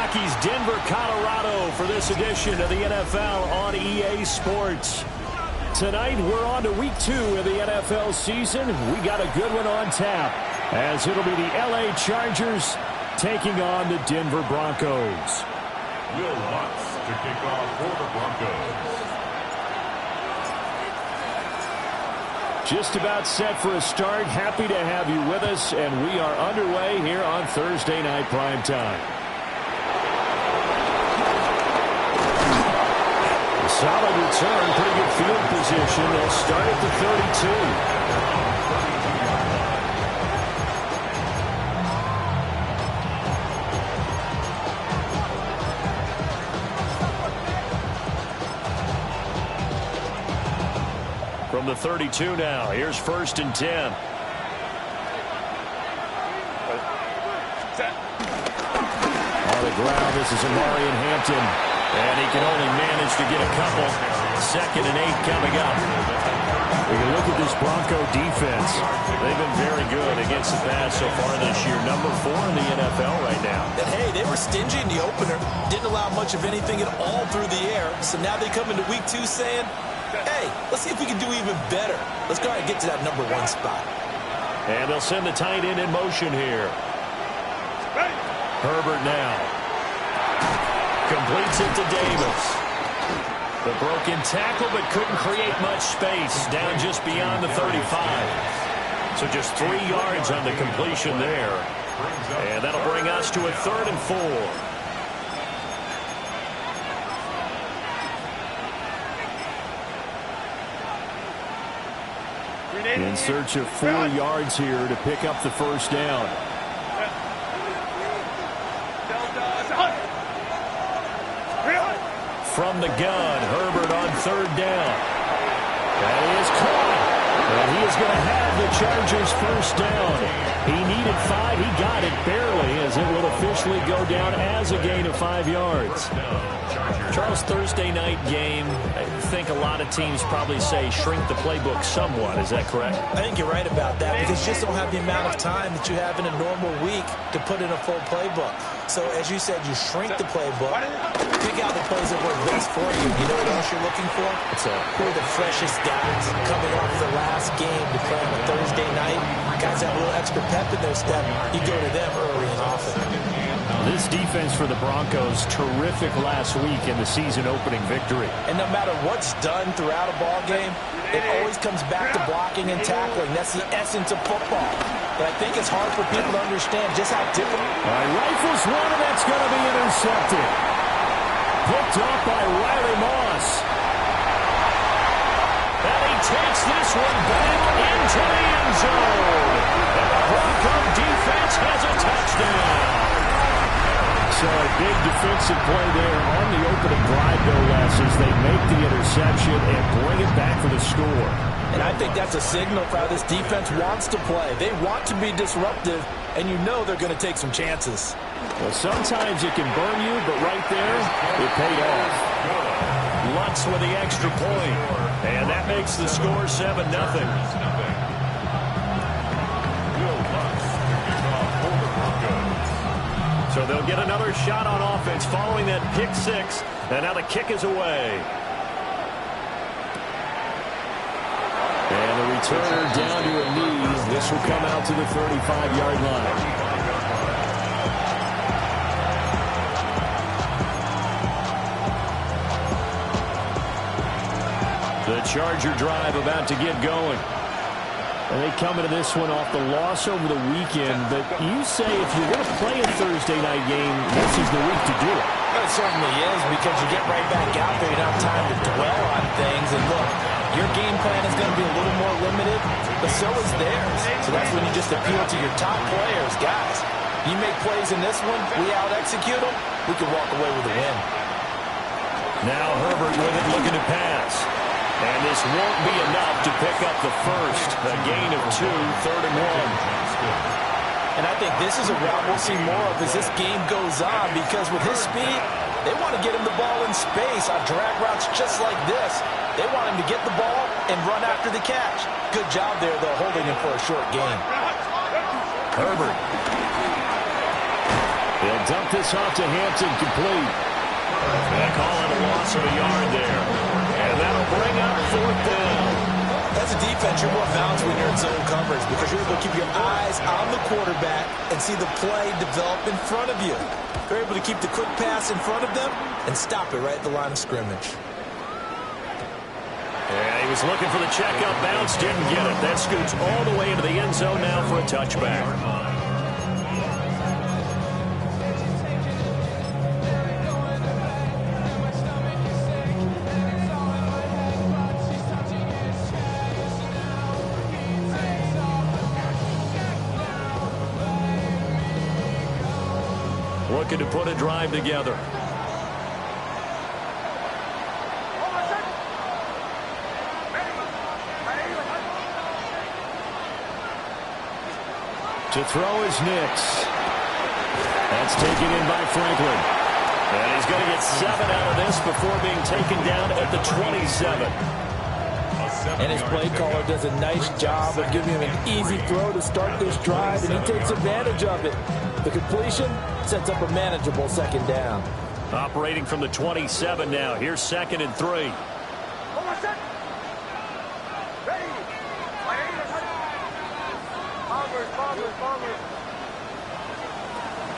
Rockies, Denver, Colorado for this edition of the NFL on EA Sports. Tonight, we're on to week 2 of the NFL season. We got a good one on tap, as it'll be the LA Chargers taking on the Denver Broncos. Will Lutz to kick off for the Broncos. Just about set for a start. Happy to have you with us, and we are underway here on Thursday Night Primetime. A solid return, pretty good field position. They'll start at the 32. From the 32 now, here's 1st and 10. On the ground, this is Amarian Hampton, and he can only manage to get a couple. 2nd and 8 coming up. We can look at this Bronco defense. They've been very good against the pass so far this year. Number 4 in the NFL right now. And hey, they were stingy in the opener. Didn't allow much of anything at all through the air. So now they come into week 2 saying, hey, let's see if we can do even better. Let's go ahead and get to that number 1 spot. And they'll send the tight end in motion here. Herbert now. Completes it to Davis. The broken tackle, but couldn't create much space. Down just beyond the 35. So just 3 yards on the completion there. And that'll bring us to a 3rd and 4. In search of 4 yards here to pick up the 1st down. From the gun, Herbert on 3rd down. That is caught. And he is going to have the Chargers 1st down. He needed 5. He got it barely, as it will officially go down as a gain of 5 yards. Charles, Thursday night game, I think a lot of teams probably say shrink the playbook somewhat. Is that correct? I think you're right about that, because you just don't have the amount of time that you have in a normal week to put in a full playbook. So, as you said, you shrink the playbook, pick out the plays that work best for you. You know what else you're looking for? Who are the freshest guys coming off the last game to play on a Thursday night? Guys have a little extra pep in their step. You go to them early and often. This defense for the Broncos, terrific last week in the season-opening victory. And no matter what's done throughout a ball game, it always comes back to blocking and tackling. That's the essence of football. But I think it's hard for people to understand just how difficult. All right, rifles one, and that's going to be intercepted. Picked off by Riley Moss. And he takes this one back into the end zone. And the Bronco defense has a touchdown. So a big defensive play there on the opening drive, no less, as they make the interception and bring it back for the score. And I think that's a signal for how this defense wants to play. They want to be disruptive, and you know they're going to take some chances. Well, sometimes it can burn you, but right there, it paid off. Lutz with the extra point, and that makes the score 7-0. So they'll get another shot on offense following that pick 6, and now the kick is away. And the returner down to a knee. This will come out to the 35-yard line. The Charger drive about to get going. And they come into this one off the loss over the weekend. But you say if you're going to play a Thursday night game, this is the week to do it. It certainly is, because you get right back out there. You don't have time to dwell on things. And look, your game plan is going to be a little more limited, but so is theirs. So that's when you just appeal to your top players. Guys, you make plays in this one, we out-execute them, we can walk away with a win. Now Herbert with it, looking to pass. And this won't be enough to pick up the 1st. A gain of 2, 3rd and 1. And I think this is a route we'll see more of as this game goes on, because with his speed, they want to get him the ball in space on drag routes just like this. They want him to get the ball and run after the catch. Good job there, though, holding him for a short gain. Herbert. They'll dump this off to Hampton, complete. They call it a loss of a yard there. And that'll bring up 4th down. As a defense, you're more balanced when you're in zone coverage because you're able to keep your eyes on the quarterback and see the play develop in front of you. You're able to keep the quick pass in front of them and stop it right at the line of scrimmage. Yeah, he was looking for the checkup bounce, didn't get it. That scoots all the way into the end zone now for a touchback. Looking to put a drive together. To throw is Nix. That's taken in by Franklin. And he's going to get 7 out of this before being taken down at the 27. And his play caller does a nice job of giving him an easy throw to start this drive, and he takes advantage of it. The completion sets up a manageable 2nd down. Operating from the 27 now. Here's 2nd and 3.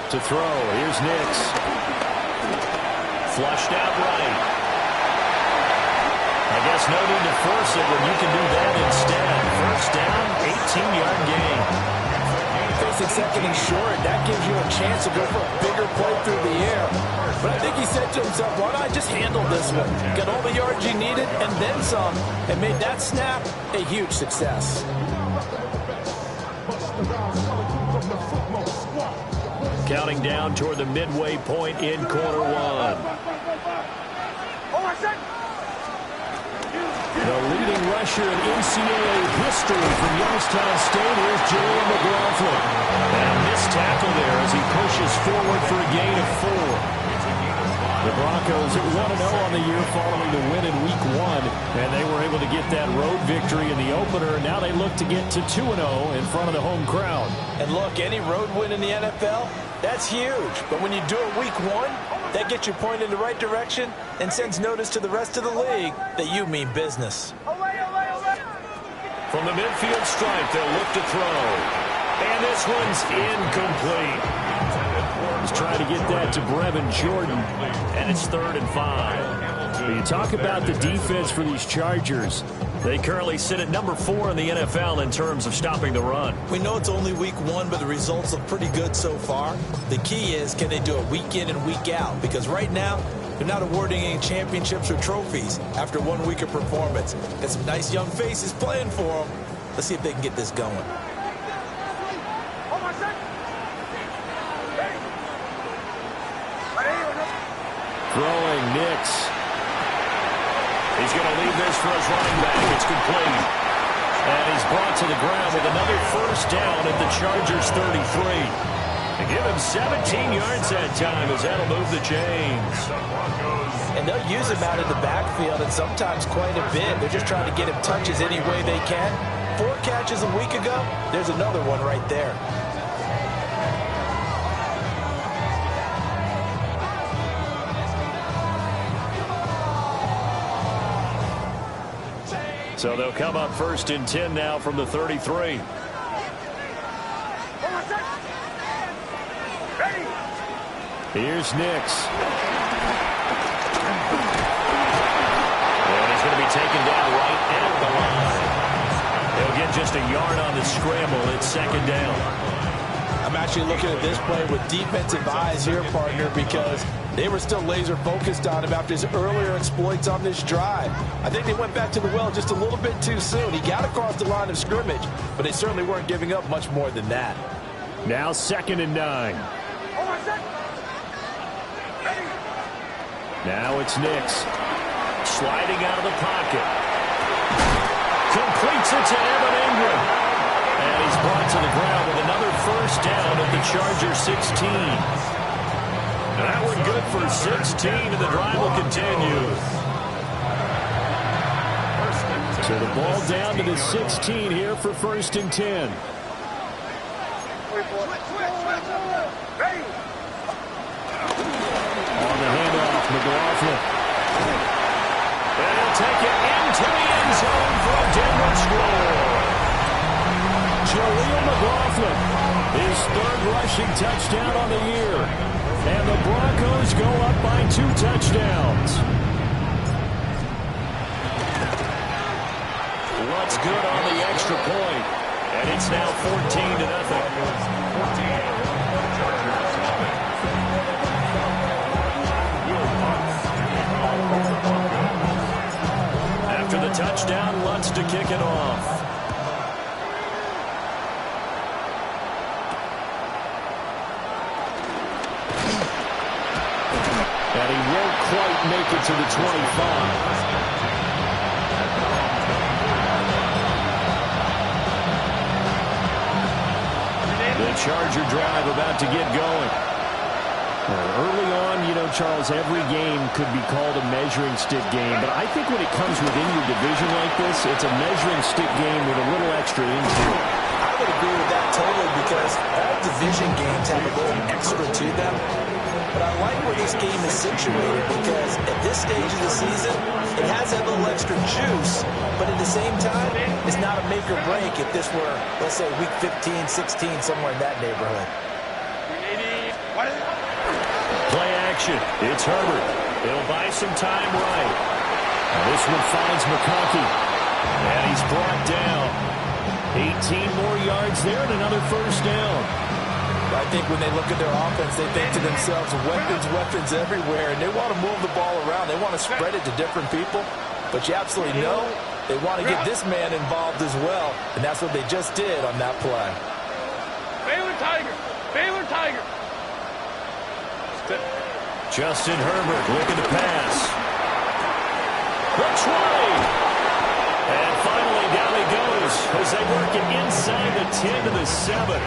To throw, here's Nix. Flushed out right. I guess no need to force it when you can do that instead. 1st down, 18-yard gain. Facing 2nd and short, that gives you a chance to go for a bigger play through the air. But I think he said to himself, why don't I just handle this one? Got all the yards you needed and then some, and made that snap a huge success. Counting down toward the midway point in quarter 1. The leading rusher in NCAA history from Youngstown State is Jalen McLaughlin. And a missed tackle there as he pushes forward for a gain of 4. The Broncos 1-0 on the year following the win in Week 1, and they were able to get that road victory in the opener. Now they look to get to 2-0 in front of the home crowd. And look, any road win in the NFL, that's huge. But when you do it Week 1, that gets you pointed in the right direction and sends notice to the rest of the league that you mean business. From the midfield stripe, they'll look to throw. And this one's incomplete. He's trying to get that to Brevin Jordan, and it's 3rd and 5. When you talk about the defense for these Chargers, they currently sit at number 4 in the NFL in terms of stopping the run. We know it's only Week 1, but the results look pretty good so far. The key is, can they do it week in and week out? Because right now, they're not awarding any championships or trophies after 1 week of performance. Got some nice young faces playing for them. Let's see if they can get this going. Throwing Nix. He's going to leave this for his running back. It's complete. And he's brought to the ground with another 1st down at the Chargers 33. They give him 17 yards that time as that'll move the chains. And they'll use him out in the backfield and sometimes quite a bit. They're just trying to get him touches any way they can. 4 catches a week ago. There's another one right there. So they'll come up 1st and 10 now from the 33. Here's Nix. And he's going to be taken down right at the line. They'll get just a yard on the scramble. It's 2nd down. I'm actually looking at this play with defensive eyes here, partner, because they were still laser focused on him after his earlier exploits on this drive. I think they went back to the well just a little bit too soon. He got across the line of scrimmage, but they certainly weren't giving up much more than that. Now 2nd and 9. Now it's Nix. Sliding out of the pocket. Completes it to Evan Ingram. And he's brought to the ground with another 1st down at the Charger 16. That one good for 16, and the drive will continue. So the ball down to the 16 here for 1st and 10. McLaughlin. And he'll take it into the end zone for a Denver score. Jaleel McLaughlin, his third rushing touchdown on the year. And the Broncos go up by 2 touchdowns. What's good on the extra point? And it's now 14-0. After the touchdown, Lutz to kick it off. And he won't quite make it to the 25. The Charger drive about to get going. Early on, you know, Charles, every game could be called a measuring stick game. But I think when it comes within your division like this, it's a measuring stick game with a little extra into it. I would agree with that totally because all division games have a little extra to them. But I like where this game is situated because at this stage of the season, it has that little extra juice. But at the same time, it's not a make or break if this were, let's say, week 15, 16, somewhere in that neighborhood. Play action. It's Herbert. It'll buy some time right. This one finds McConkey. And he's brought down. 18 more yards there and another first down. I think when they look at their offense, they think to themselves, weapons everywhere, and they want to move the ball around. They want to spread it to different people. But you absolutely know they want to get this man involved as well, and that's what they just did on that play. Baylor Tiger. Baylor Tiger. Justin Herbert looking to pass. Looks right. And finally down he goes as they work it inside the 10 to the 7.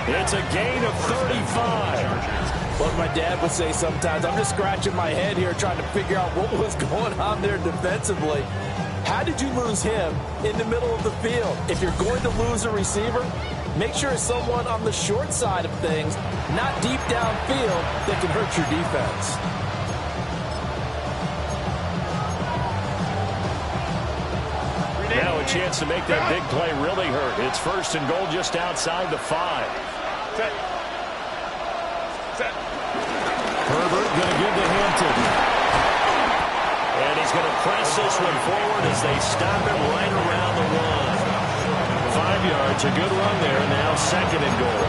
It's a gain of 35. What my dad would say sometimes, I'm just scratching my head here trying to figure out what was going on there defensively. How did you lose him in the middle of the field? If you're going to lose a receiver, make sure it's someone on the short side of things, not deep downfield, that can hurt your defense. Now a chance to make that big play really hurt. It's first and goal just outside the 5. Herbert going to give to Hampton. And he's going to press this one forward as they stop him right around the 1. 5 yards, a good run there. Now second and goal.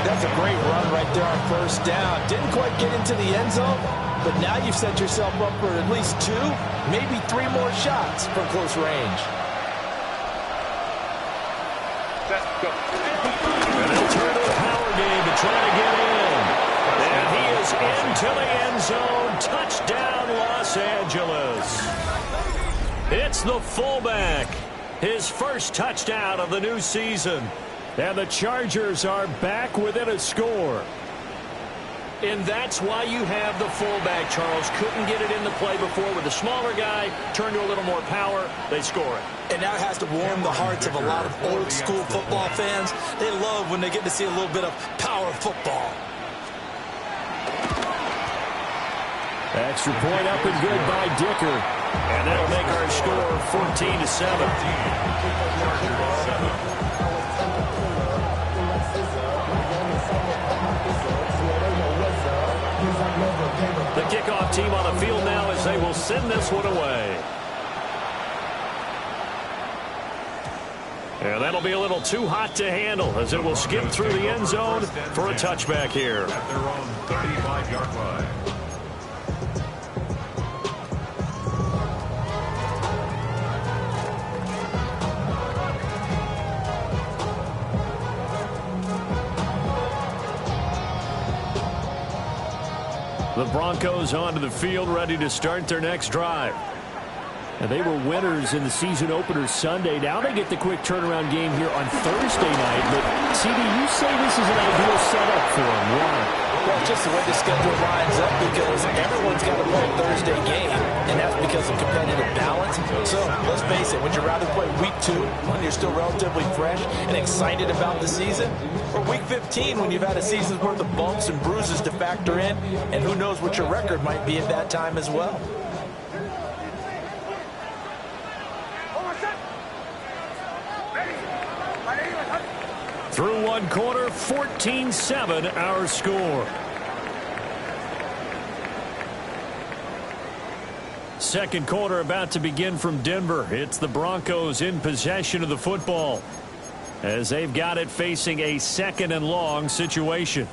That's a great run right there on first down. Didn't quite get into the end zone, but now you've set yourself up for at least 2, maybe 3 more shots from close range. And they'll turn to a power game to try to get in. And he is into the end zone. Touchdown, Los Angeles. It's the fullback. His first touchdown of the new season. And the Chargers are back within a score. And that's why you have the fullback, Charles. Couldn't get it into play before with the smaller guy. Turned to a little more power. They score it. And that has to warm the hearts of a lot of old-school football fans. They love when they get to see a little bit of power football. Extra point up and good by Dicker. And that'll make our score 14-7. The kickoff team on the field now as they will send this one away. And that'll be a little too hot to handle as it will skip through the end zone for a touchback here. At their own 35-yard line. The Broncos onto the field, ready to start their next drive. And they were winners in the season opener Sunday. Now they get the quick turnaround game here on Thursday night. But, CD, you say this is an ideal setup for them. Why? Well, it's just the way the schedule lines up because everyone's got to play a Thursday game, and that's because of competitive balance. So let's face it, would you rather play week 2 when you're still relatively fresh and excited about the season, or week 15 when you've had a season's worth of bumps and bruises to factor in, and who knows what your record might be at that time as well? Through one quarter, 14-7 our score. Second quarter about to begin from Denver. It's the Broncos in possession of the football as they've got it facing a 2nd and long situation.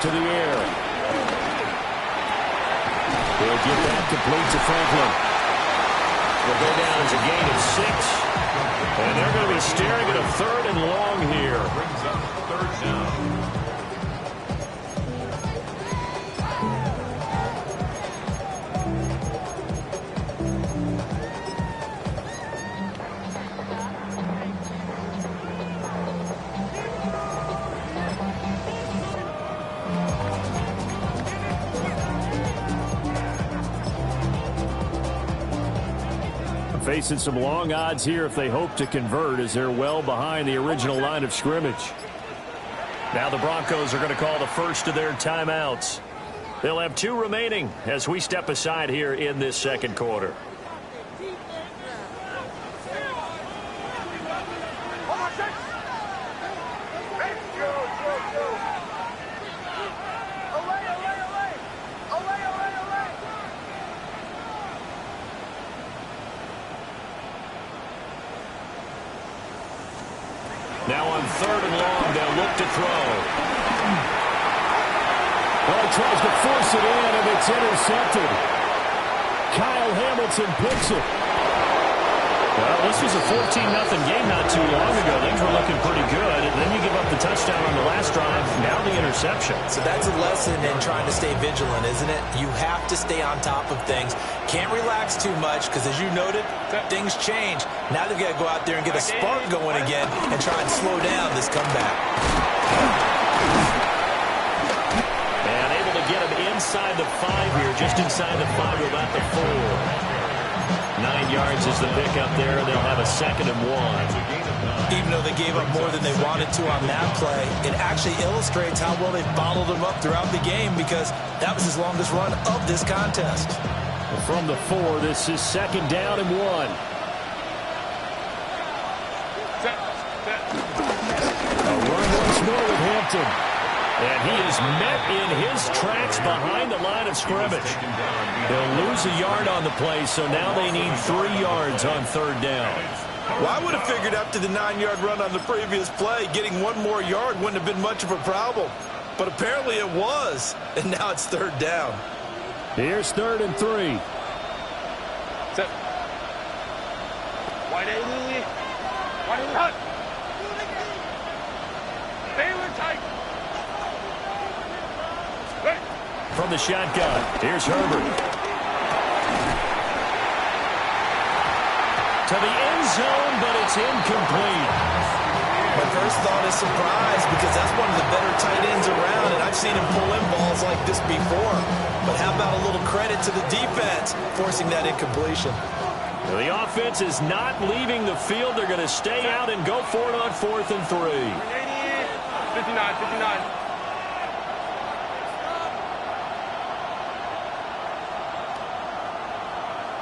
To the air. He'll get that complete to Franklin. Will go down as a gain of 6. And they're going to be staring at a 3rd and long here. Brings up 3rd down. Facing some long odds here if they hope to convert, as they're well behind the original line of scrimmage. Now the Broncos are going to call the first of their timeouts. They'll have 2 remaining as we step aside here in this second quarter. Now on 3rd and long, they'll look to throw. Well, he tries to force it in, and it's intercepted. Kyle Hamilton picks it. Well, this was a 14-0 game not too long ago. Things were looking pretty good. And then you give up the touchdown on the last drive. Now the interception. So that's a lesson in trying to stay vigilant, isn't it? You have to stay on top of things. Can't relax too much because, as you noted, things change. Now they've got to go out there and get a spark going again and try and slow down this comeback. And able to get him inside the 5 here, just inside the 5 without the 4. 9 yards is the pickup there, and they'll have a 2nd and 1. Even though they gave up more than they wanted to on that play, it actually illustrates how well they bottled them up throughout the game because that was his longest run of this contest. From the 4, this is 2nd down and 1. A run once more with Hampton. And he is met in his tracks behind the line of scrimmage. They'll lose a yard on the play, so now they need 3 yards on 3rd down. Well, I would have figured after the 9-yard run on the previous play, getting 1 more yard wouldn't have been much of a problem. But apparently it was, and now it's 3rd down. Here's 3rd and 3. Set. Wide eighty. Wide hut. Baylor Tiger. From the shotgun, here's Herbert. To the end zone, but it's incomplete. My first thought is surprise because that's one of the better tight ends around, and I've seen him pull in balls like this before. But how about a little credit to the defense forcing that incompletion? The offense is not leaving the field. They're going to stay out and go for it on 4th and 3. 59.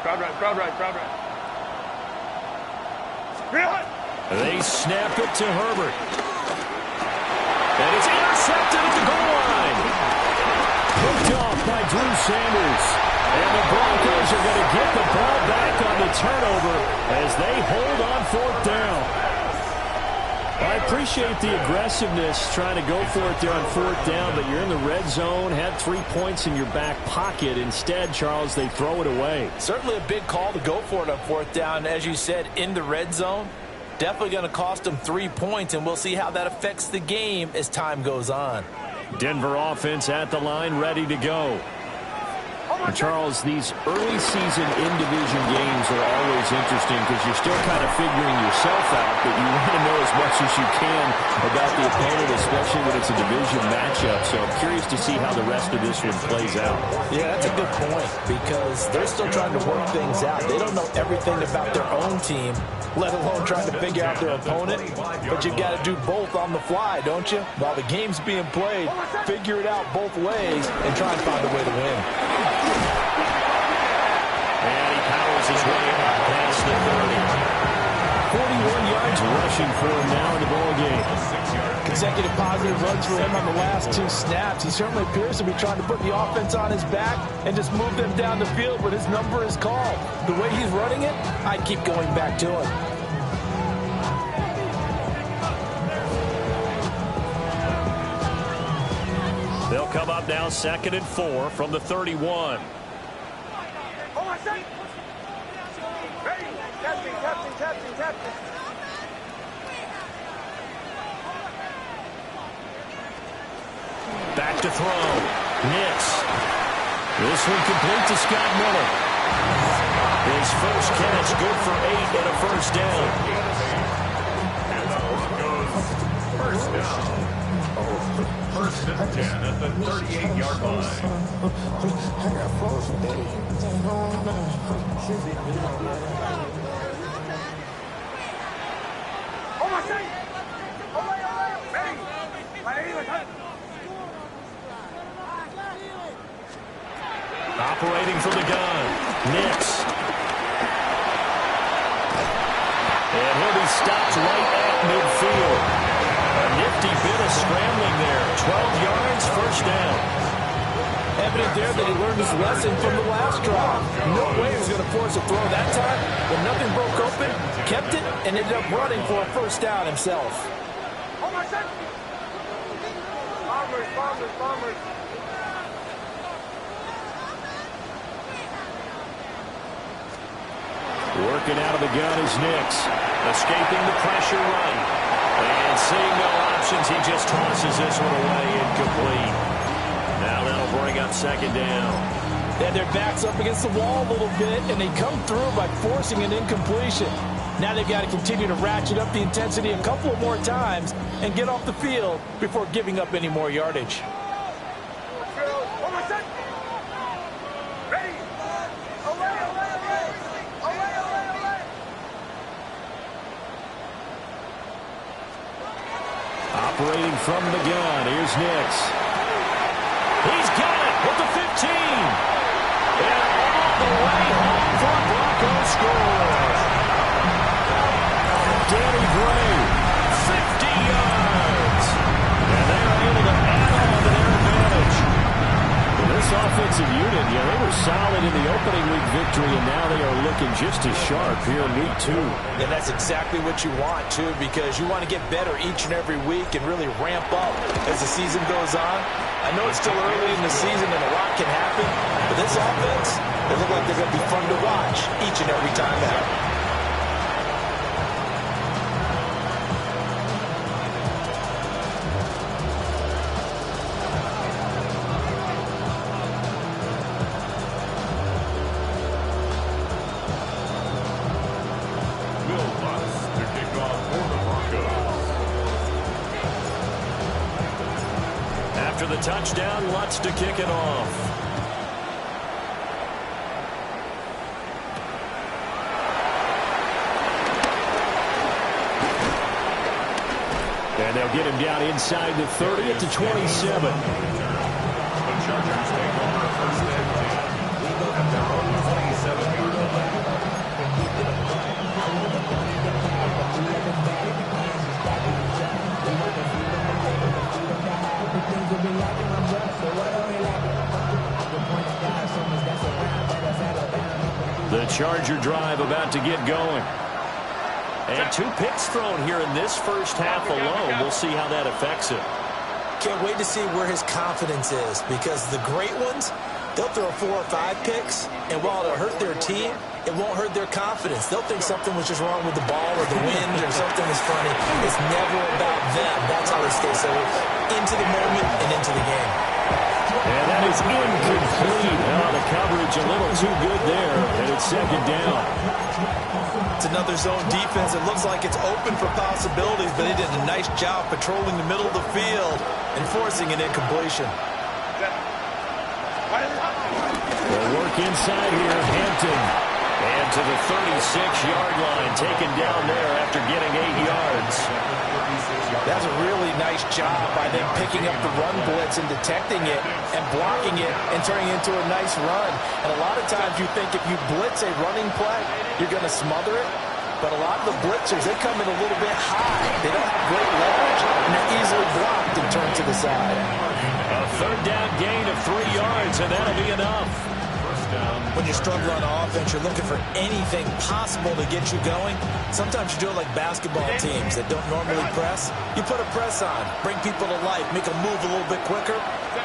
Crowd right. They snap it to Herbert. And it's intercepted at the goal line. Hooked off by Drew Sanders. And the Broncos are going to get the ball back on the turnover as they hold on 4th down. I appreciate the aggressiveness trying to go for it there on 4th down, but you're in the red zone, had 3 points in your back pocket. Instead, Charles, they throw it away. Certainly a big call to go for it on 4th down. As you said, in the red zone, definitely going to cost them 3 points, and we'll see how that affects the game as time goes on. Denver offense at the line, ready to go. And Charles, these early season in-division games are always interesting because you're still kind of figuring yourself out, but you want to know as much as you can about the opponent, especially when it's a division matchup. So I'm curious to see how the rest of this one plays out. Yeah, that's a good point because they're still trying to work things out. They don't know everything about their own team, let alone trying to figure out their opponent. But you've got to do both on the fly, don't you? While the game's being played, figure it out both ways and try and find a way to win. And he powers his way up past the 30. 41 yards rushing for him now in the ballgame. Consecutive positive runs for him on the last 2 snaps. He certainly appears to be trying to put the offense on his back and just move them down the field, but his number is called. The way he's running it, I'd keep going back to him. They'll come up now 2nd and 4 from the 31. Back to throw. Nix. This one complete to Scott Miller. His first catch, good for 8 and a first down. And the ball goes first down. First and 10 at the 38-yard line. Operating from the gun. Nix. And he'll be stopped right at midfield. A nifty bit of scrambling there. 12 yards, first down. Evident there that he learned his lesson from the last drive. No way he was going to force a throw that time, but nothing broke open, kept it, and ended up running for a first down himself. Bombers. Working out of the gun is Nix. Escaping the pressure right. And seeing no options, he just tosses this one away incomplete. Now that'll bring up 2nd down. And their backs up against the wall a little bit, and they come through by forcing an incompletion. Now they've got to continue to ratchet up the intensity a couple more times and get off the field before giving up any more yardage. Operating from the gun, here's Nix. He's got it with the 15. And all the way home for a Broncos score. Danny Gray, 50 yards. And they're able to add on to their advantage. Well, this offensive unit, they were solid in the opening week victory, and now they are looking just as sharp here in week 2. And that's exactly what you want, too, because you want to get better each and every week and really ramp up as the season goes on. I know it's still early in the season and a lot can happen, but this offense, they look like they're going to be fun to watch each and every time out. After the touchdown, Lutz to kick it off. And they'll get him down inside the 30 at the 27. The Chargers take over first and 10 at their own 27-yard line. The Charger drive about to get going. And 2 picks thrown here in this first half alone. We'll see how that affects him. Can't wait to see where his confidence is, because the great ones, they'll throw 4 or 5 picks, and while it'll hurt their team, it won't hurt their confidence. They'll think something was just wrong with the ball or the wind or something is funny. It's never about them. That's how they stay so into the moment and into the game. And that is incomplete. Oh, the coverage a little too good there, and it's second down. It's another zone defense. It looks like it's open for possibilities, but they did a nice job patrolling the middle of the field and forcing an incompletion. They'll work inside here, Hampton. And to the 36-yard line, taken down there after getting 8 yards. That's a really nice job by them picking up the run blitz and detecting it and blocking it and turning it into a nice run. And a lot of times you think if you blitz a running play, you're going to smother it. But a lot of the blitzers, they come in a little bit high. They don't have great leverage, and they're easily blocked and turned to the side. A third down gain of 3 yards, and that'll be enough. When you struggle on offense, you're looking for anything possible to get you going. Sometimes you do it like basketball teams that don't normally press. You put a press on, bring people to life, make them move a little bit quicker.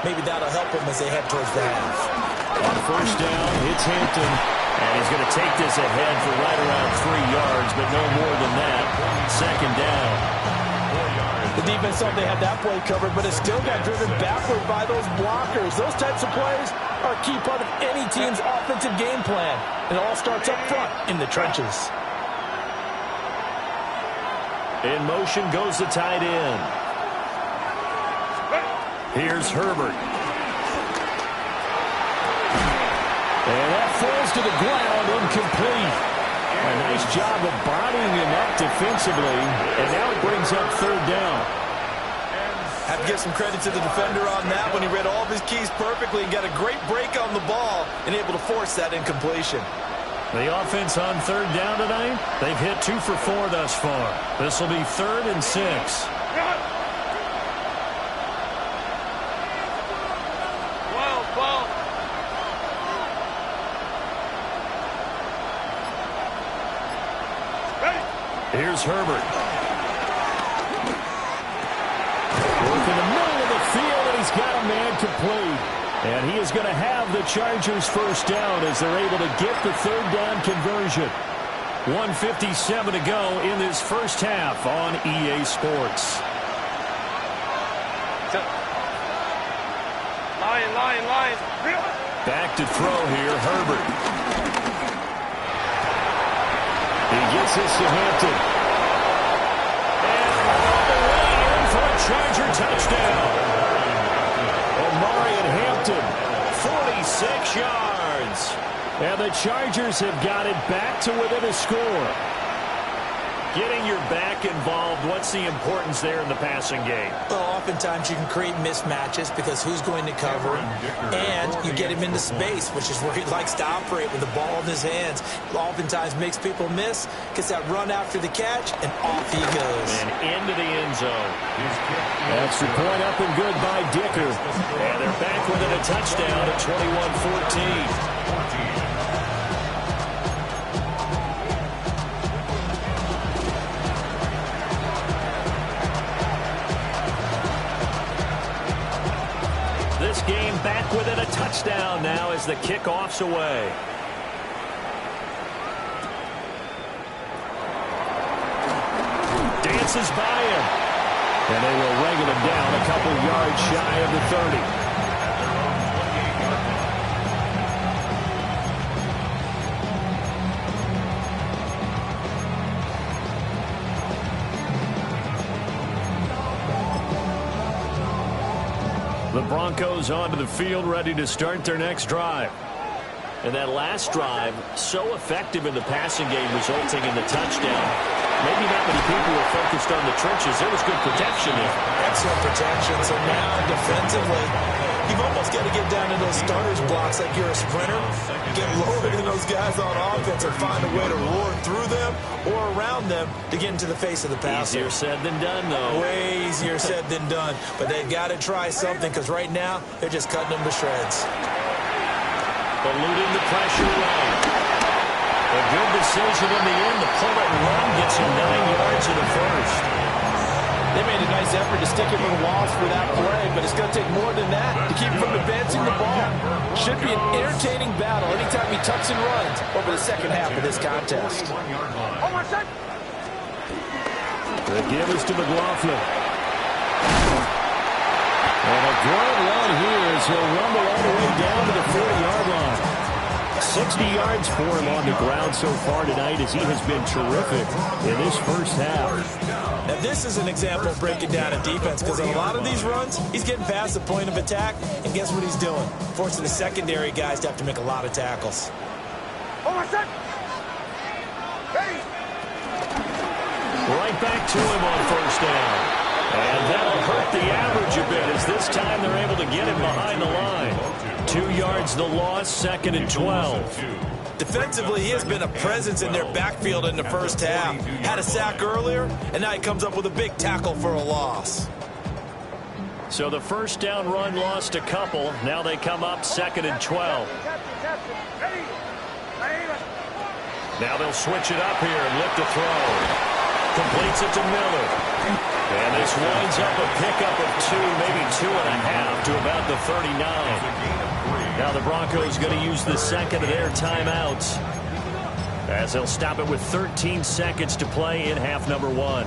Maybe that'll help them as they head towards the half. On first down, it's Hampton. And he's going to take this ahead for right around 3 yards, but no more than that. Second down. The defense thought they had that play covered, but it still got driven backward by those blockers. Those types of plays are a key part of any team's offensive game plan. It all starts up front in the trenches. In motion goes the tight end. Here's Herbert. And that falls to the ground, incomplete. A nice job of bodying him up defensively, and now it brings up third down. Have to give some credit to the defender on that when he read all of his keys perfectly and got a great break on the ball and able to force that incompletion. The offense on third down tonight, they've hit 2 for 4 thus far. This will be 3rd and 6. Here's Herbert. Work in the middle of the field, and he's got a man complete. And he is going to have the Chargers first down as they're able to get the third down conversion. 1:57 to go in this first half on EA Sports. Line. Back to throw here, Herbert. He gets this to Hampton. And all the way in for a Charger touchdown. Omari and Hampton, 46 yards. And the Chargers have got it back to within a score. Getting your back involved, what's the importance there in the passing game? Well, oftentimes you can create mismatches because who's going to cover him, and you get him into space, which is where he likes to operate with the ball in his hands. Oftentimes makes people miss, gets that run after the catch, and off he goes. And into the end zone. Extra point up and good by Dicker. And they're back within a touchdown at 21-14. This game back within a touchdown now as the kickoff's away. Dances by him. And they will wrangle him down a couple yards shy of the 30. The Broncos onto the field, ready to start their next drive. And that last drive, so effective in the passing game, resulting in the touchdown. Maybe not many people were focused on the trenches. There was good protection there. Excellent protection. So now, defensively, you've almost got to get down to those starters blocks like you're a sprinter. Get lower than those guys on offense or find a way to roar through them or around them to get into the face of the passer. Easier said than done, though. Way easier said than done. But they've got to try something because right now, they're just cutting them to shreds. Eluding the pressure right. A good decision in the end to pull it and run, gets him 9 yards in the first. They made a nice effort to stick him with a loss for that play, but it's going to take more than that to keep him from advancing the ball. Should be an entertaining battle anytime he tucks and runs over the second half of this contest. The give is to McLaughlin. And a good run here as he'll rumble all the way down to the 40-yard line. 60 yards for him on the ground so far tonight as he has been terrific in this first half. Now this is an example of breaking down a defense because on a lot of these runs, he's getting past the point of attack, and guess what he's doing? Forcing the secondary guys to have to make a lot of tackles. Right back to him on first down. And that'll hurt the average a bit as this time they're able to get him behind the line. 2 yards the loss, 2nd and 12. Defensively, he has been a presence in their backfield in the first half. Had a sack earlier, and now he comes up with a big tackle for a loss. So the first down run lost a couple. Now they come up 2nd and 12. Now they'll switch it up here and look to throw. Completes it to Miller. And this winds up a pickup of 2, maybe 2.5 to about the 39. Now the Broncos going to use the second of their timeouts as they'll stop it with 13 seconds to play in half number 1.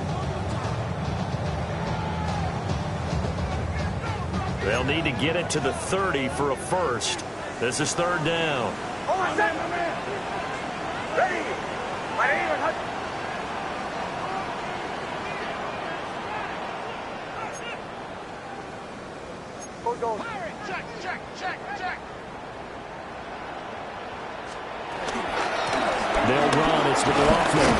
They'll need to get it to the 30 for a first. This is 3rd down. They'll run. It's McLaughlin.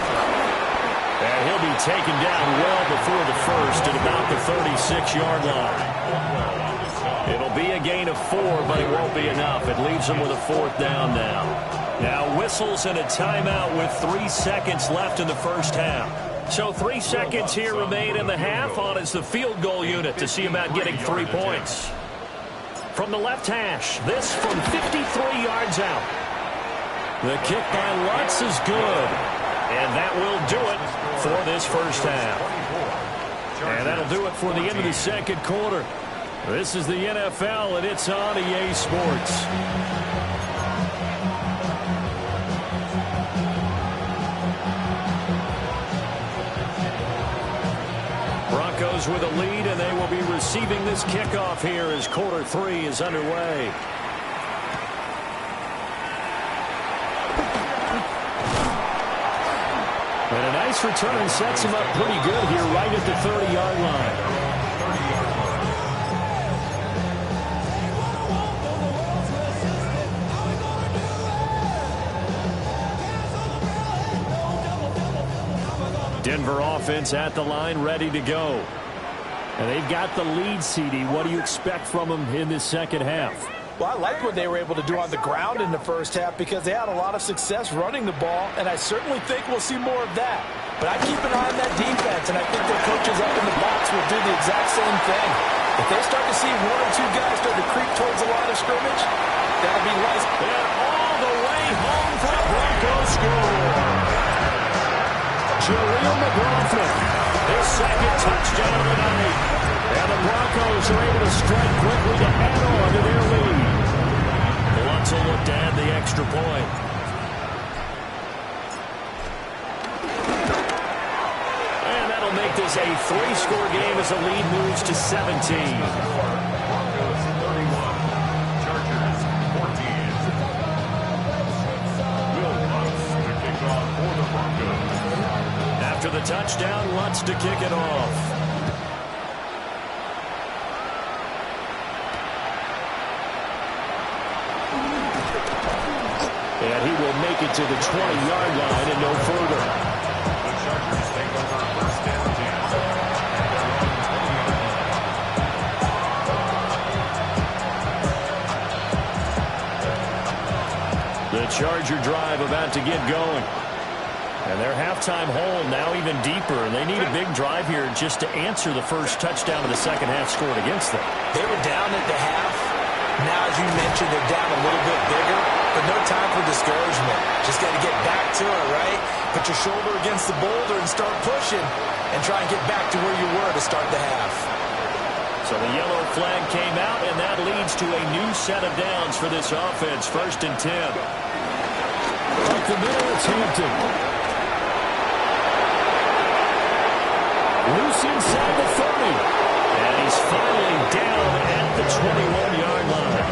And he'll be taken down well before the first at about the 36-yard line. It'll be a gain of 4, but it won't be enough. It leaves them with a 4th down now. Now whistles and a timeout with 3 seconds left in the first half. So 3 seconds here remain in the half on as the field goal unit to see about getting 3 points. From the left hash, this from 53 yards out. The kick by Lutz is good. And that will do it for this first half. And that'll do it for the end of the second quarter. This is the NFL, and it's on EA Sports. Broncos with a lead, and they will be receiving this kickoff here as quarter 3 is underway. And a nice return sets him up pretty good here right at the 30-yard line. Denver offense at the line, ready to go. And they've got the lead, CD. What do you expect from them in this second half? Well, I like what they were able to do on the ground in the first half because they had a lot of success running the ball, and I certainly think we'll see more of that. But I keep an eye on that defense, and I think their coaches up in the box will do the exact same thing. If they start to see 1 or 2 guys start to creep towards the line of scrimmage, that'll be nice. And all the way home for the Broncos score. Jaleel McLaughlin, his 2nd touchdown of the night. And the Broncos are able to strike quickly to add on to their lead. Lutz will look to add the extra point. And that'll make this a 3-score game as the lead moves to 17. Broncos 31, Chargers 14. Will Lutz to kick off for the Broncos. After the touchdown, Lutz to kick it off. And he will make it to the 20-yard line and no further. The Chargers take over first and 10. The Charger drive about to get going. And their halftime hole now even deeper, and they need a big drive here just to answer the first touchdown of the second half scored against them. They were down at the half. Now, as you mentioned, they're down a little bit bigger. but no time for discouragement. Just got to get back to it, right? Put your shoulder against the boulder and start pushing and try and get back to where you were to start the half. So the yellow flag came out, and that leads to a new set of downs for this offense. 1st and 10. Up the middle, it's Hampton. Loose inside the 30. And he's finally down at the 21-yard line.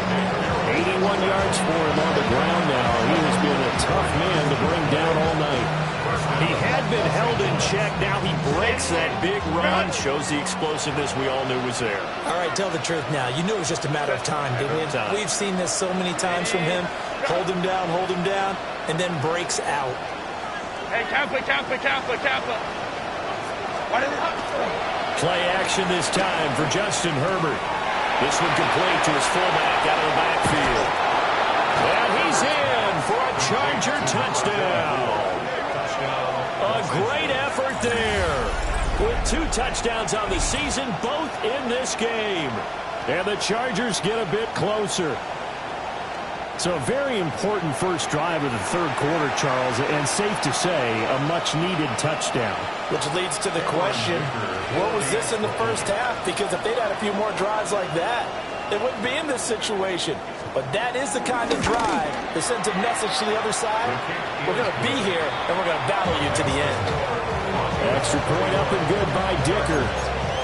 81 yards for him on the ground now. He has been a tough man to bring down all night. He had been held in check. Now he breaks that big run. Shows the explosiveness we all knew was there. All right, tell the truth now. You knew it was just a matter of time, didn't you? We've seen this so many times from him. Hold him down, and then breaks out. Hey, Kappa. Play action this time for Justin Herbert. This one complete to his fullback out of the backfield. And he's in for a Charger touchdown. A great effort there. With 2 touchdowns on the season, both in this game. And the Chargers get a bit closer. So a very important first drive of the 3rd quarter, Charles, and safe to say, a much-needed touchdown. Which leads to the question, what was this in the first half? Because if they'd had a few more drives like that, they wouldn't be in this situation. But that is the kind of drive that sends a message to the other side. We're going to be here, and we're going to battle you to the end. Extra point up and good by Dicker.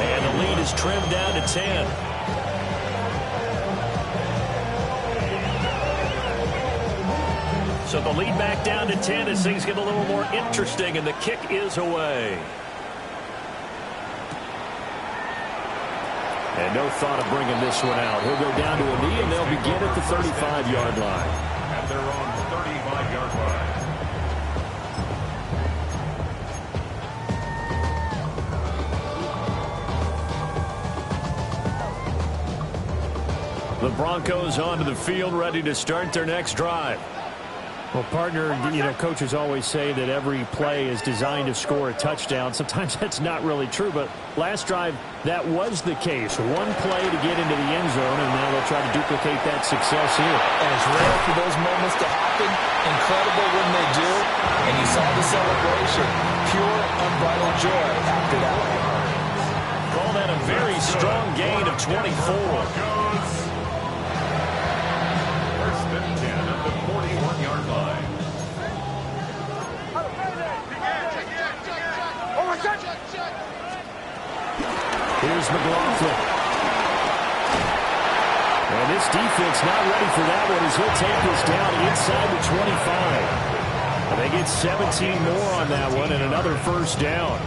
And the lead is trimmed down to 10. So the lead back down to 10 as things get a little more interesting, and the kick is away. And no thought of bringing this one out. He'll go down to a knee, and they'll begin at the 35-yard line. At their own 35-yard line. The Broncos onto the field, ready to start their next drive. Well, partner, coaches always say that every play is designed to score a touchdown. Sometimes that's not really true, but last drive, that was the case. One play to get into the end zone, and now they'll try to duplicate that success here. And it's rare for those moments to happen. Incredible when they do. And you saw the celebration. Pure, unbridled joy after that. Call that a very strong gain of 24. Here's McLaughlin. And this defense not ready for that one as he'll take this down inside the 25. And they get 17 more on that one and another first down.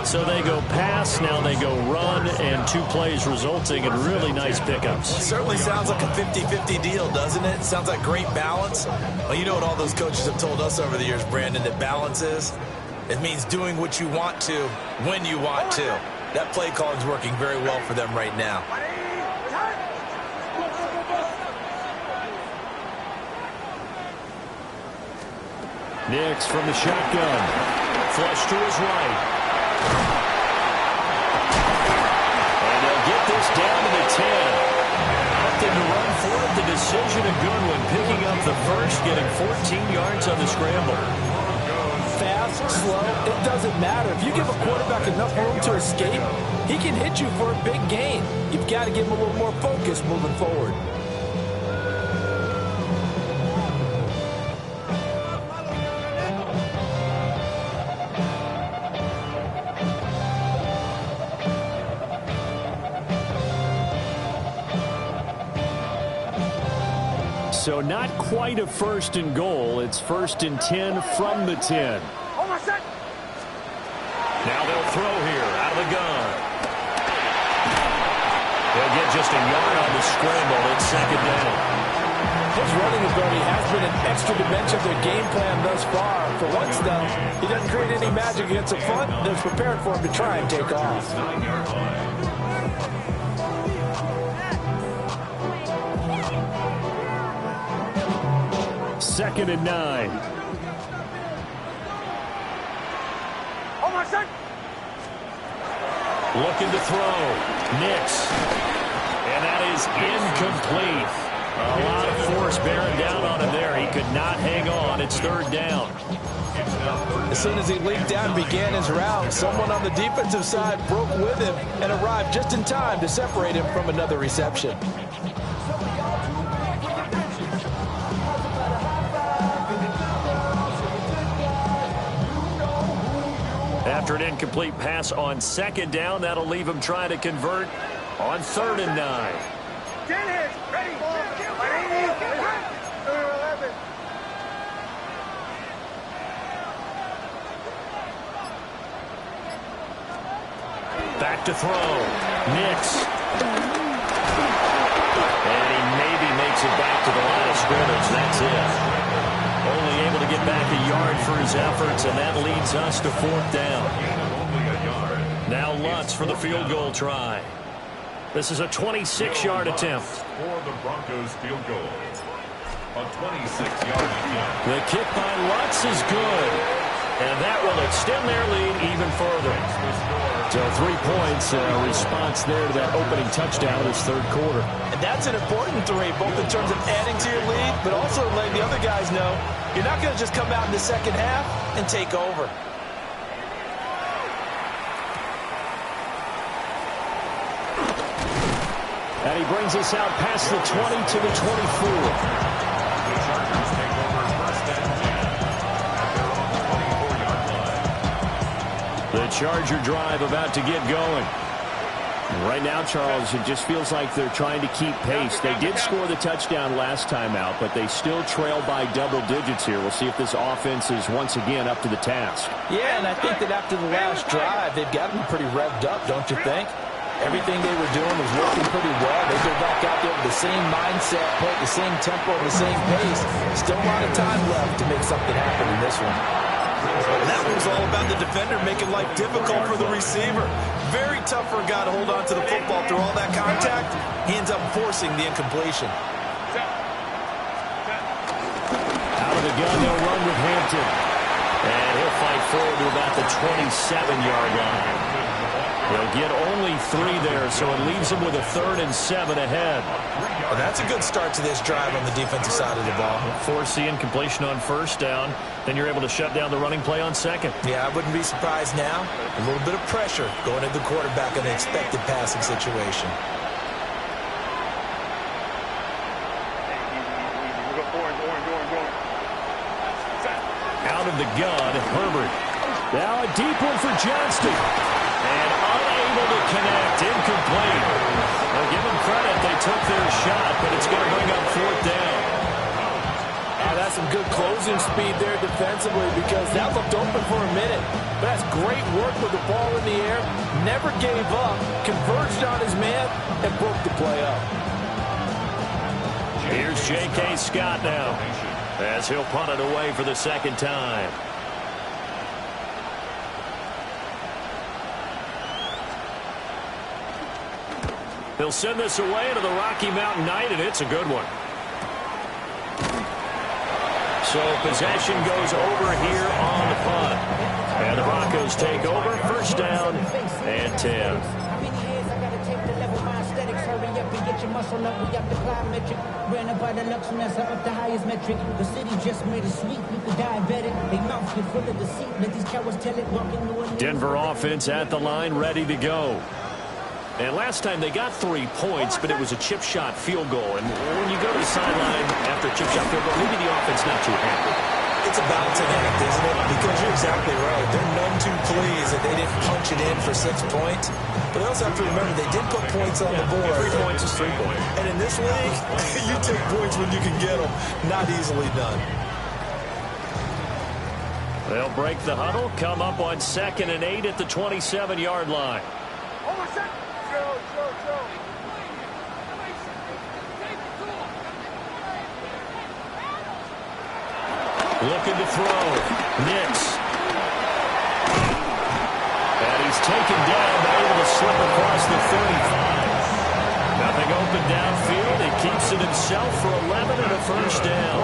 So they go pass, now they go run, and 2 plays resulting in really nice pickups. It certainly sounds like a 50-50 deal, doesn't it? Sounds like great balance. Well, you know what all those coaches have told us over the years, Brandon, that balance is? It means doing what you want to when you want to. That play calling is working very well for them right now. Nix from the shotgun. Flush to his right. And they'll get this down to the 10. Nothing to run for it. The decision a good one. Picking up the first, getting 14 yards on the scramble. Fast, slow, it doesn't matter. If you give a quarterback enough room to escape, he can hit you for a big gain. You've got to give him a little more focus moving forward. So not quite a 1st and goal. It's 1st and 10 from the 10. Now they'll throw here out of the gun. They'll get just a yard on the scramble. It's 2nd down. His running ability has been an extra dimension of their game plan thus far. For once, though, he doesn't create any magic against the front. They're prepared for him to try and take off. 2nd and 9. Looking to throw. Nix. And that is incomplete. A lot of force bearing down on him there. He could not hang on. It's third down. As soon as he leaped down and began his round, someone on the defensive side broke with him and arrived just in time to separate him from another reception. After an incomplete pass on second down, that'll leave him trying to convert on 3rd and 9. Back to throw. Nix. And he maybe makes it back to the line of scrimmage. That's it. Only able to get back a yard for his efforts, and that leads us to 4th down. Now Lutz for the field goal try. This is a 26-yard attempt. For the Broncos field goal. A 26-yard attempt. The kick by Lutz is good. And that will extend their lead even further. So 3 points, response there to that opening touchdown of this third quarter. And that's an important 3, both in terms of adding to your lead, but also letting the other guys know you're not going to just come out in the second half and take over. And he brings us out past the 20 to the 24. The Charger drive about to get going. And right now, Charles, it just feels like they're trying to keep pace. They did score the touchdown last time out, but they still trail by double digits here. We'll see if this offense is once again up to the task. Yeah, and I think that after the last drive, they've got to be pretty revved up, don't you think? Everything they were doing was working pretty well. They go back out there with the same mindset, playing the same tempo, the same pace. Still a lot of time left to make something happen in this one. And that was all about the defender making life difficult for the receiver. Very tough for a guy to hold on to the football through all that contact. He ends up forcing the incompletion. Out of the gun, they'll run with Hampton. And he'll fight forward to about the 27-yard line. He'll get only 3 there, so it leaves him with a 3rd and 7 ahead. Well, that's a good start to this drive on the defensive side of the ball. Force the incompletion on 1st down. Then you're able to shut down the running play on 2nd. Yeah, I wouldn't be surprised now. A little bit of pressure going into the quarterback in an expected passing situation. Out of the gun, Herbert. Now a deep one for Johnston. And unable to connect, incomplete. Well, give them credit, they took their shot, but it's going to bring up 4th down. That's some good closing speed there defensively because that looked open for a minute. But that's great work with the ball in the air. Never gave up, converged on his man, and broke the play up. Here's J.K. Scott now as he'll punt it away for the 2nd time. He'll send this away to the Rocky Mountain Night, and it's a good one. So possession goes over here on the punt. And the Broncos take over, 1st down and 10. Denver offense at the line, ready to go. And last time they got 3 points, but it was a chip shot field goal. And when you go to the sideline after a chip shot field goal, maybe the offense not too happy. It's a balancing act, isn't it? Because you're exactly right. They're none too pleased that they didn't punch it in for 6 points. But they also have to remember they did put points on the board. 3 points is 3 points. And in this league, you take points when you can get them. Not easily done. They'll break the huddle, come up on 2nd and 8 at the 27-yard line. Looking to throw. Nix. And he's taken down, but able to slip across the 35. Nothing open downfield. He keeps it himself for 11 and a 1st down.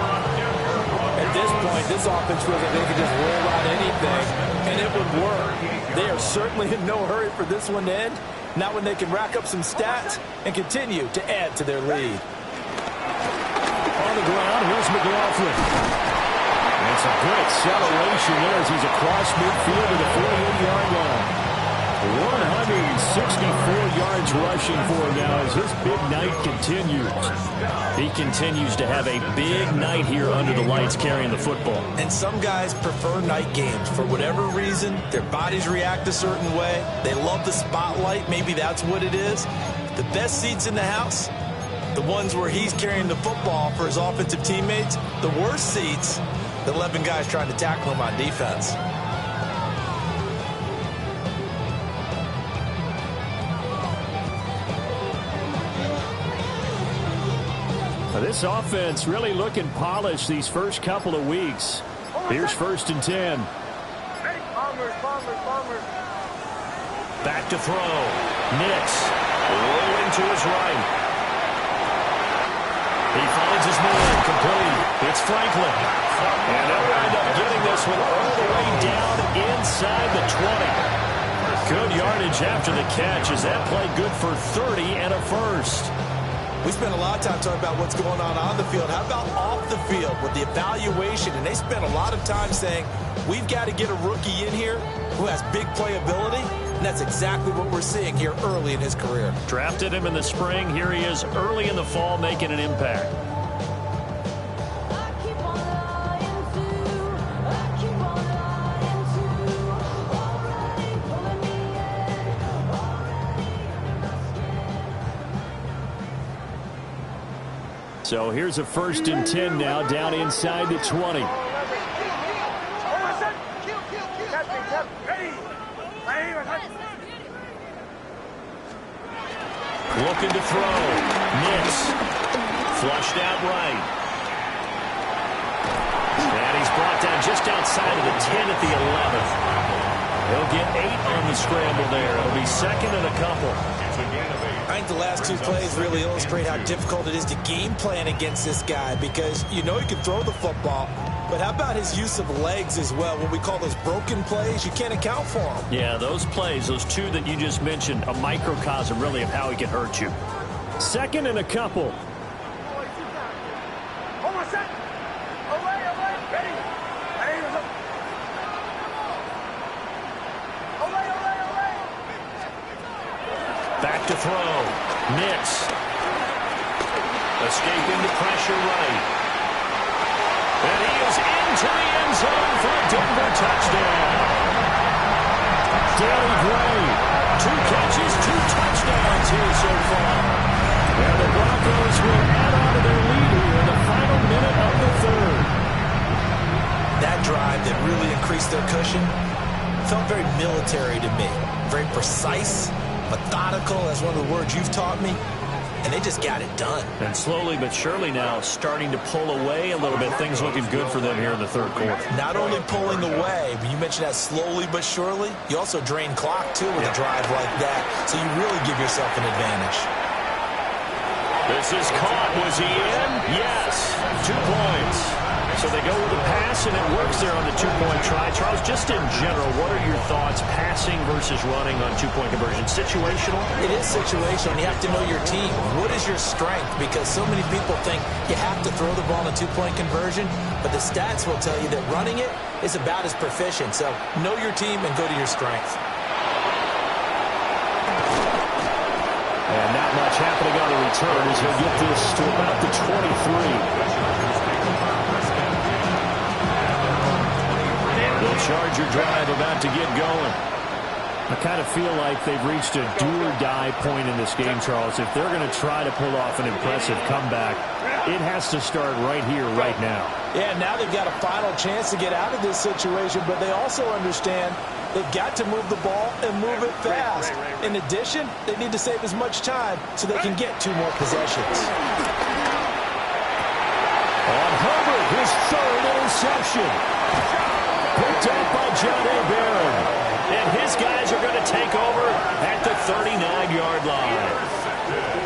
At this point, this offense feels like they could just roll out anything, and it would work. They are certainly in no hurry for this one to end. Not when they can rack up some stats and continue to add to their lead. the ground. Here's McLaughlin. And it's a good acceleration there as he's across midfield to the 48-yard line. 164 yards rushing for him now as his big night continues. He continues to have a big night here under the lights carrying the football. And some guys prefer night games. For whatever reason, their bodies react a certain way. They love the spotlight. Maybe that's what it is. The best seats in the house, the ones where he's carrying the football for his offensive teammates. The worst seats, the 11 guys trying to tackle him on defense. This offense really looking polished these first couple of weeks. Here's 1st and 10. Back to throw. Nix rolling to his right. He finds his man complete. It's Franklin. And they'll wind up getting this one all the way down inside the 20. Good yardage after the catch as that play good for 30 and a first. We spent a lot of time talking about what's going on the field. How about off the field with the evaluation? And they spent a lot of time saying, we've got to get a rookie in here who has big playability. And that's exactly what we're seeing here early in his career. Drafted him in the spring. Here he is early in the fall making an impact. So here's a 1st and 10 now down inside the 20. Looking to throw. Nix. Flushed out right. And he's brought down just outside of the 10 at the 11th. He'll get 8 on the scramble there. It'll be 2nd and a couple. I think the last 2 plays really illustrate how difficult it is to game plan against this guy because you know he can throw the football, but how about his use of legs as well? What we call those broken plays, you can't account for them. Yeah, those plays, those 2 that you just mentioned, a microcosm really of how he can hurt you. 2nd and a couple. Back to throw. Nix. Escaping the pressure right. And he is into the end zone for a Denver touchdown. Daly Gray. 2 catches, 2 touchdowns here so far. And the Broncos will add on to their lead here in the final minute of the 3rd. That drive that really increased their cushion felt very military to me. Very precise. Methodical, that's one of the words you've taught me, and they just got it done. And slowly but surely now starting to pull away a little bit. Things looking good for them here in the 3rd quarter. Not only pulling away, but you mentioned that slowly but surely, you also drain clock too with a drive like that, so you really give yourself an advantage. This is caught. Was he in? Yes. 2 points. So they go with a pass, and it works there on the 2-point try. Charles, just in general, what are your thoughts passing versus running on 2-point conversion? Situational? It is situational. You have to know your team. What is your strength? Because so many people think you have to throw the ball in a 2-point conversion, but the stats will tell you that running it is about as proficient. So know your team and go to your strength. And not much happening on the return as he'll get this to about the 23. Charger drive about to get going. I kind of feel like they've reached a do-or-die point in this game, Charles. If they're going to try to pull off an impressive comeback, it has to start right here, right now. Yeah, now they've got a final chance to get out of this situation, but they also understand they've got to move the ball and move it fast. In addition, they need to save as much time so they can get 2 more possessions. On Herbert, his 3rd interception. Picked up by John A. Barron. And his guys are going to take over at the 39-yard line.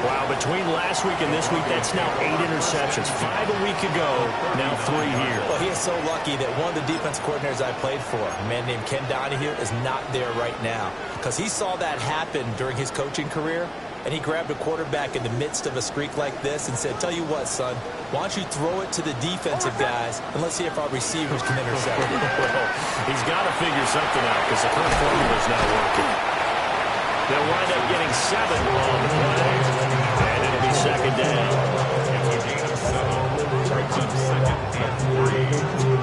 Wow, between last week and this week, that's now 8 interceptions. 5 a week ago, now 3 here. Well, he is so lucky that one of the defense coordinators I played for, a man named Ken Donahue, is not there right now. Because he saw that happen during his coaching career, and he grabbed a quarterback in the midst of a streak like this and said, tell you what, son, why don't you throw it to the defensive guys, and let's see if our receivers can intercept it. Well, he's got to figure something out because the current formula's not working. They'll wind up getting 7 on the play, and it'll be second down. It's a gain of 7. Brings up second and 3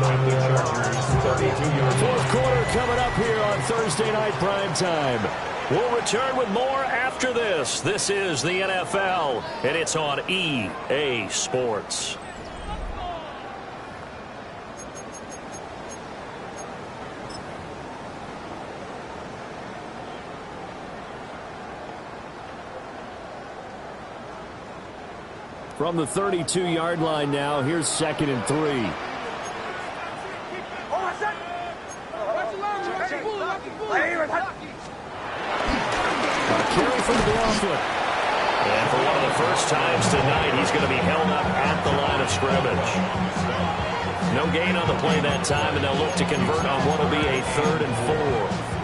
at the Chargers' 32-yard line. Fourth quarter coming up here on Thursday Night Primetime. We'll return with more after this. This is the NFL, and it's on EA Sports. From the 32-yard line now, here's second and 3. Carry from the offense. And for one of the first times tonight, he's going to be held up at the line of scrimmage. No gain on the play that time, and they'll look to convert on what will be a 3rd and 4.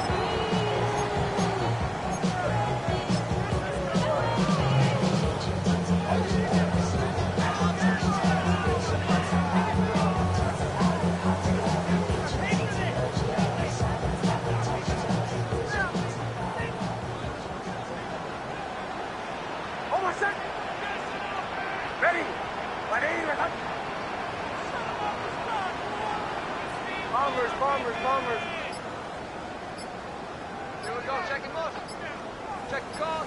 Bombers. Here we go, check him up. Check the call.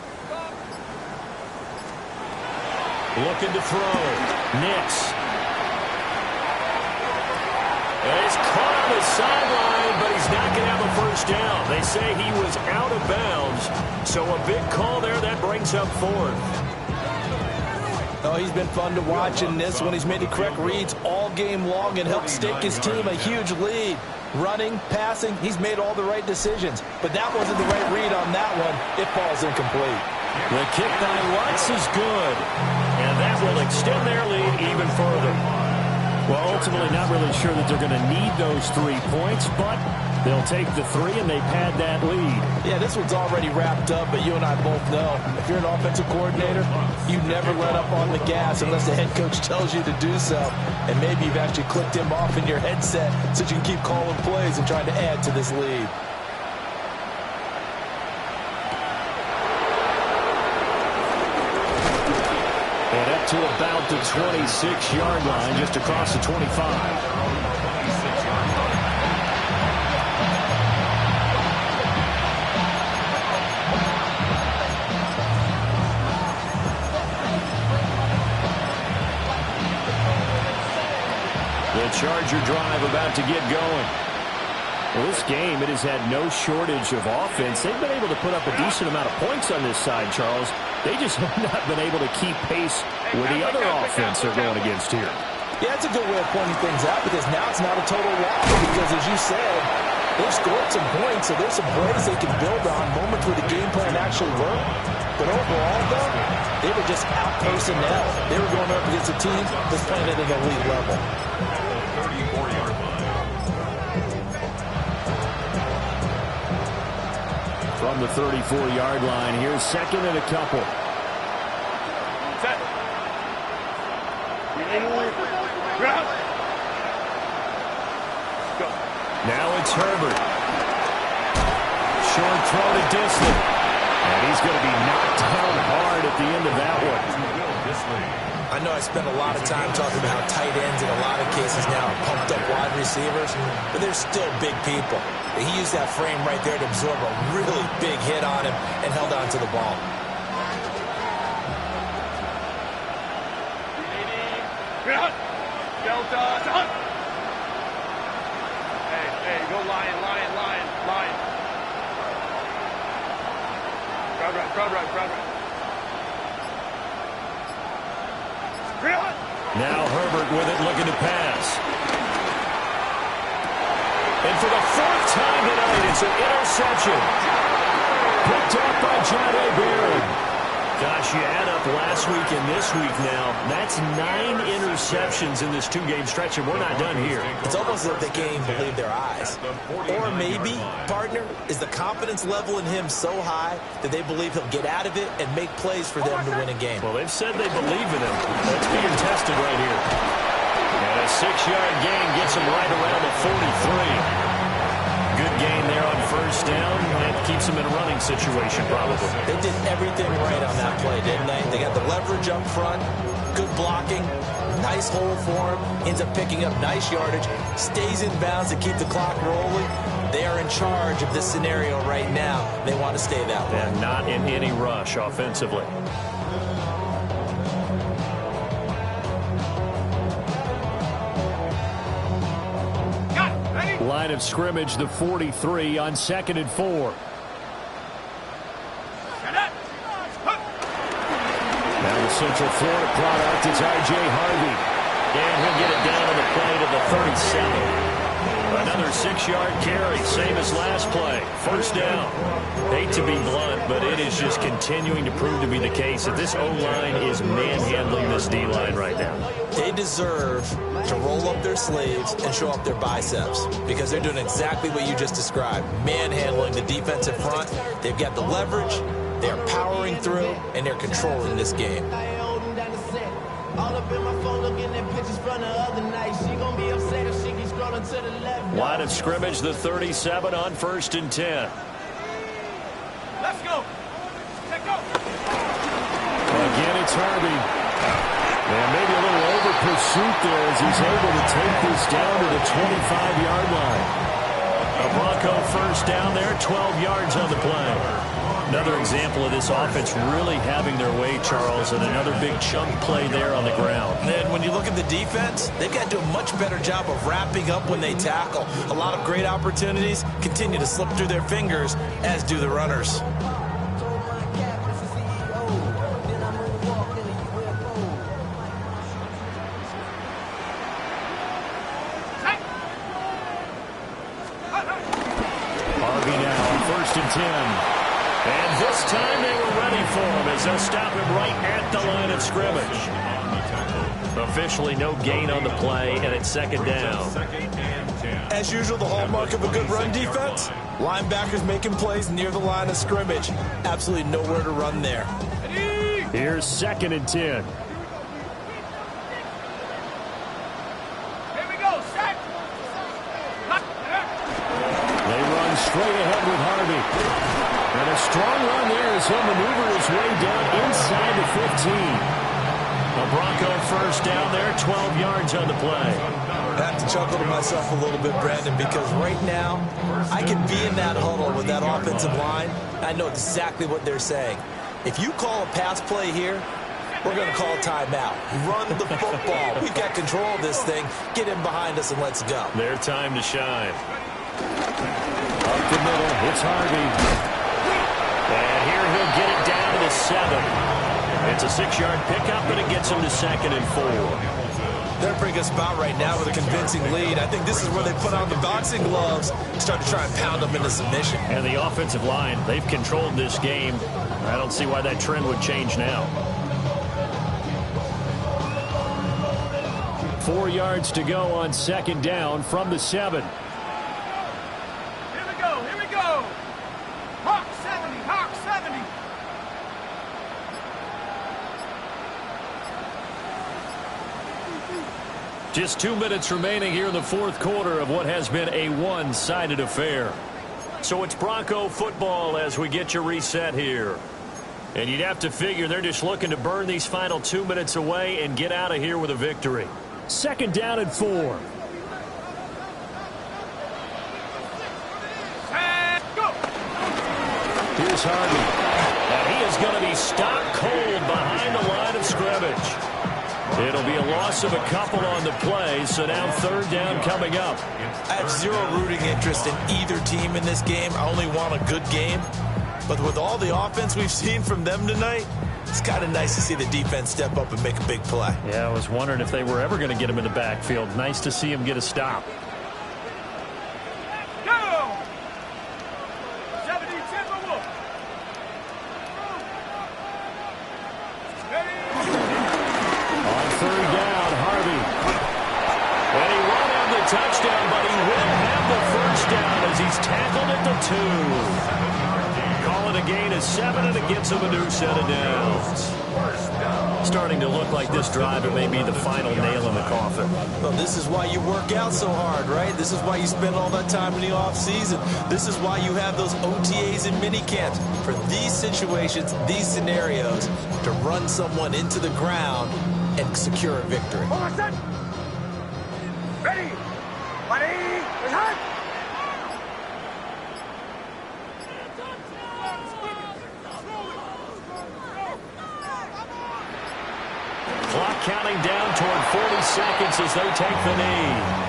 Looking to throw. Nix. And he's caught on the sideline, but he's not going to have a first down. They say he was out of bounds, so a big call there that brings up 4th. Oh, he's been fun to watch in this one. He's made the correct reads all game long and helped stick his team a huge lead. Running, passing, he's made all the right decisions. But that wasn't the right read on that one. It falls incomplete. The kick by Lutz is good, and that will extend their lead even further. Well, ultimately not really sure that they're going to need those 3 points, but they'll take the 3 and they pad that lead. Yeah, this one's already wrapped up, but you and I both know if you're an offensive coordinator, you never let up on the gas unless the head coach tells you to do so. And maybe you've actually clicked him off in your headset so you can keep calling plays and trying to add to this lead. And up to about the 26-yard line, just across the 25. The Charger drive about to get going. Well, this game, it has had no shortage of offense. They've been able to put up a decent amount of points on this side, Charles. They just have not been able to keep pace with the other offense they're going against here. Yeah, it's a good way of pointing things out because now it's not a total loss because, as you said, they've scored some points, so there's some plays they can build on, moments where the game plan actually worked. But overall, though, they were just out personnel. They were going up against a team that's playing at an elite level. 34-yard line. From the 34-yard line, here's second and a couple. Set. Go. Now it's Herbert. Short throw to distant. And he's going to be knocked down hard at the end of that one. I know I spent a lot of time talking about how tight ends in a lot of cases now are pumped up wide receivers, but they're still big people. He used that frame right there to absorb a really big hit on him and held on to the ball. Delta. Hey, go lion. Crowd right. Now Herbert with it, looking to pass. And for the 4th time tonight, it's an interception. Picked up by John Barron. Gosh, you add up last week and this week now. That's 9 interceptions in this 2-game stretch, and we're not done here. It's almost as if they can't even believe their eyes. Or maybe, partner, is the confidence level in him so high that they believe he'll get out of it and make plays for them to win a game. Well, they've said they believe in him. That's being tested right here. And a 6-yard gain gets him right around the 43. Good gain there on first down. That keeps them in a running situation, probably. They did everything right on that play, didn't they? They got the leverage up front, good blocking, nice hole for him, ends up picking up nice yardage, stays in bounds to keep the clock rolling. They are in charge of this scenario right now. They want to stay that way. And not in any rush offensively. Line of scrimmage, the 43 on 2nd and 4. Now the Central Florida product is R.J. Harvey. And he'll get it down on the play to the 37. Another 6-yard carry, same as last play. First down. Hate to be blunt, but it is just continuing to prove to be the case that this O-line is manhandling this D-line right now. They deserve to roll up their sleeves and show up their biceps because they're doing exactly what you just described, manhandling the defensive front. They've got the leverage, they're powering through, and they're controlling this game. Line of scrimmage, the 37 on 1st and 10. Let's go. Let's go. Again, it's Harvey. And maybe a little over pursuit there as he's able to take this down to the 25-yard line. A Bronco first down there, 12 yards on the play. Another example of this offense really having their way, Charles, and another big chunk play there on the ground. And when you look at the defense, they've got to do a much better job of wrapping up when they tackle. A lot of great opportunities continue to slip through their fingers, as do the runners. Harvey now, 1st and 10. And this time they were ready for him as they'll stop him right at the line of scrimmage. Officially no gain on the play, and it's 2nd down. As usual, the hallmark of a good run defense, linebackers making plays near the line of scrimmage. Absolutely nowhere to run there. Here's 2nd and 10. Here we go, set. They run straight ahead with Harvey. And a strong run there as he'll maneuver his way down inside the 15. A Bronco first down there, 12 yards on the play. I have to chuckle to myself a little bit, Brandon, because right now I can be in that huddle with that offensive line. I know exactly what they're saying. If you call a pass play here, we're going to call a timeout. Run the football. We've got control of this thing. Get in behind us and let's go. Their time to shine. Up the middle, it's Harvey. And here he'll get it down to the 7. It's a 6-yard pickup, and it gets him to 2nd and 4. They're in a pretty good spot right now with a convincing lead. I think this is where they put on the boxing gloves, start to try and pound them into submission. And the offensive line, they've controlled this game. I don't see why that trend would change now. 4 yards to go on 2nd down from the 7. Here we go, here we go. Hawk 70, Hawk 70. Just 2 minutes remaining here in the 4th quarter of what has been a one-sided affair. So it's Bronco football as we get you reset here. And you'd have to figure they're just looking to burn these final 2 minutes away and get out of here with a victory. 2nd down and 4. And go. Here's Harvey. And he is going to be stopped cold behind the line of scrimmage. It'll be a loss of a couple on the play, so now 3rd down coming up. I have zero rooting interest in either team in this game. I only want a good game. But with all the offense we've seen from them tonight, it's kind of nice to see the defense step up and make a big play. Yeah, I was wondering if they were ever going to get him in the backfield. Nice to see him get a stop. Go! 70 Timberwolf. 2. Call it a gain of 7, and it gets him a new set of downs. Starting to look like this drive, it may be the final nail in the coffin. Well, this is why you work out so hard, right? This is why you spend all that time in the offseason. This is why you have those OTAs and mini camps. For these situations, these scenarios, to run someone into the ground and secure a victory. Ready! Ready! Attack! Clock counting down toward 40 seconds as they take the knee.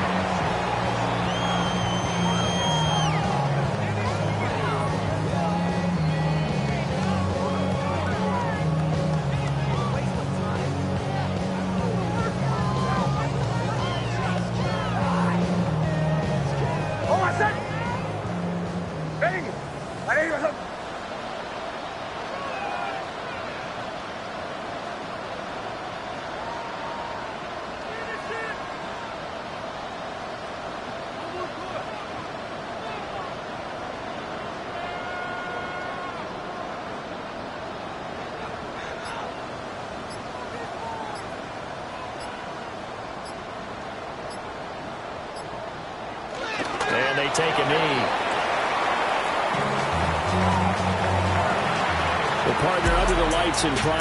And they take a knee. The partner under the lights in prime.